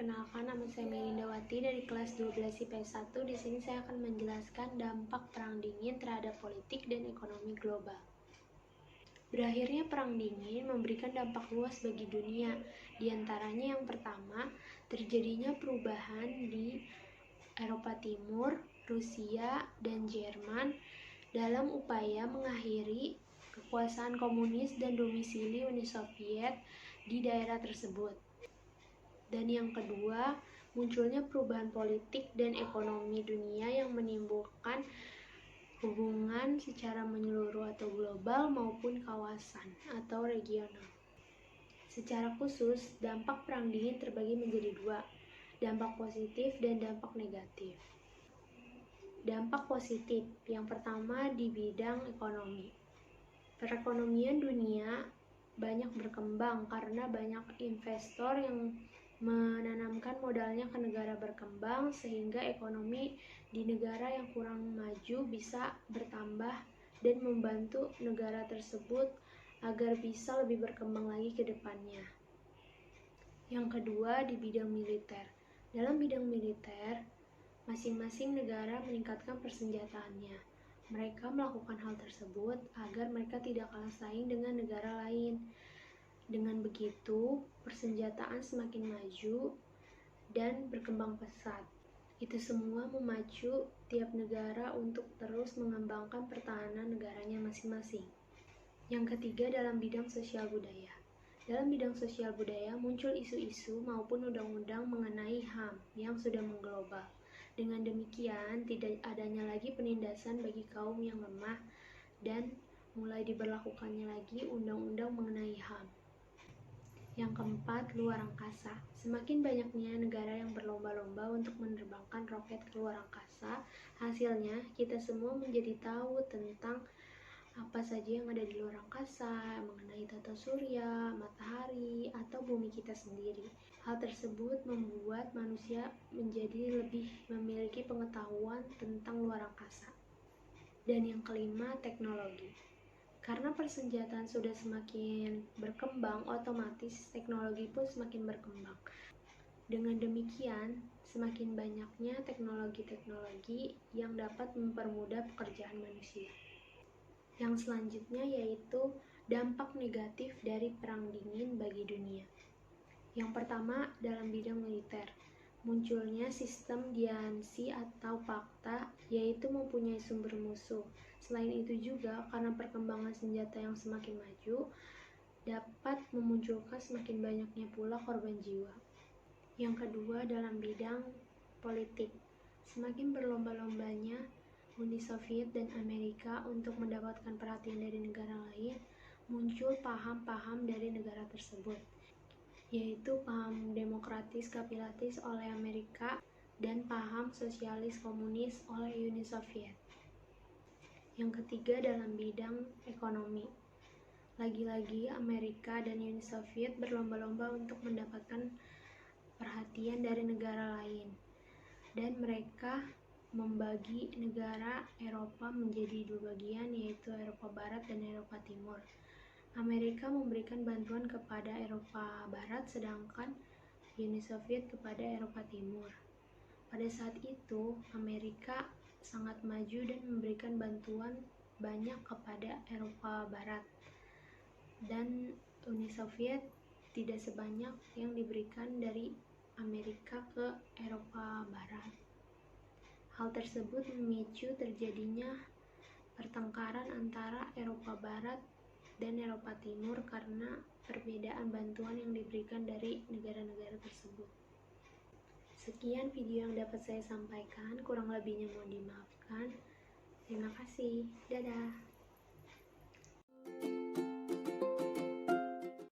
perkenalkan, nama saya Melindawati dari kelas 12 IPS 1. Di sini saya akan menjelaskan dampak Perang Dingin terhadap politik dan ekonomi global. Berakhirnya Perang Dingin memberikan dampak luas bagi dunia. Di antaranya yang pertama, terjadinya perubahan di Eropa Timur, Rusia, dan Jerman dalam upaya mengakhiri kekuasaan komunis dan domisili Uni Soviet di daerah tersebut. Dan yang kedua, munculnya perubahan politik dan ekonomi dunia yang menimbulkan hubungan secara menyeluruh atau global maupun kawasan atau regional. Secara khusus, dampak Perang Dingin terbagi menjadi dua, dampak positif dan dampak negatif. Dampak positif, yang pertama di bidang ekonomi. Perekonomian dunia banyak berkembang karena banyak investor yang menanamkan modalnya ke negara berkembang sehingga ekonomi di negara yang kurang maju bisa bertambah dan membantu negara tersebut agar bisa lebih berkembang lagi ke depannya. Yang kedua, di bidang militer. Dalam bidang militer, masing-masing negara meningkatkan persenjataannya. Mereka melakukan hal tersebut agar mereka tidak kalah saing dengan negara lain. Dengan begitu, persenjataan semakin maju dan berkembang pesat. Itu semua memacu tiap negara untuk terus mengembangkan pertahanan negaranya masing-masing. Yang ketiga, dalam bidang sosial budaya. Dalam bidang sosial budaya muncul isu-isu maupun undang-undang mengenai HAM yang sudah mengglobal. Dengan demikian, tidak adanya lagi penindasan bagi kaum yang lemah dan mulai diberlakukannya lagi undang-undang mengenai HAM. Yang keempat, luar angkasa. Semakin banyaknya negara yang berlomba-lomba untuk menerbangkan roket ke luar angkasa, hasilnya kita semua menjadi tahu tentang apa saja yang ada di luar angkasa, mengenai tata surya, matahari, atau bumi kita sendiri. Hal tersebut membuat manusia menjadi lebih memiliki pengetahuan tentang luar angkasa. Dan yang kelima, teknologi. Karena persenjataan sudah semakin berkembang, otomatis teknologi pun semakin berkembang. Dengan demikian, semakin banyaknya teknologi-teknologi yang dapat mempermudah pekerjaan manusia. Yang selanjutnya yaitu dampak negatif dari Perang Dingin bagi dunia. Yang pertama, dalam bidang militer. Munculnya sistem diansi atau fakta, yaitu mempunyai sumber musuh. Selain itu juga, karena perkembangan senjata yang semakin maju, dapat memunculkan semakin banyaknya pula korban jiwa. Yang kedua, dalam bidang politik. Semakin berlomba-lombanya Uni Soviet dan Amerika untuk mendapatkan perhatian dari negara lain, muncul paham-paham dari negara tersebut, yaitu paham demokratis kapitalis oleh Amerika dan paham sosialis komunis oleh Uni Soviet. Yang ketiga, dalam bidang ekonomi. Lagi-lagi Amerika dan Uni Soviet berlomba-lomba untuk mendapatkan perhatian dari negara lain, dan mereka membagi negara Eropa menjadi dua bagian, yaitu Eropa Barat dan Eropa Timur. Amerika memberikan bantuan kepada Eropa Barat, sedangkan Uni Soviet kepada Eropa Timur. Pada saat itu, Amerika sangat maju dan memberikan bantuan banyak kepada Eropa Barat, dan Uni Soviet tidak sebanyak yang diberikan dari Amerika ke Eropa Barat. Hal tersebut memicu terjadinya pertengkaran antara Eropa Barat dan Eropa Timur karena perbedaan bantuan yang diberikan dari negara-negara tersebut. Sekian video yang dapat saya sampaikan, kurang lebihnya mohon dimaafkan. Terima kasih. Dadah.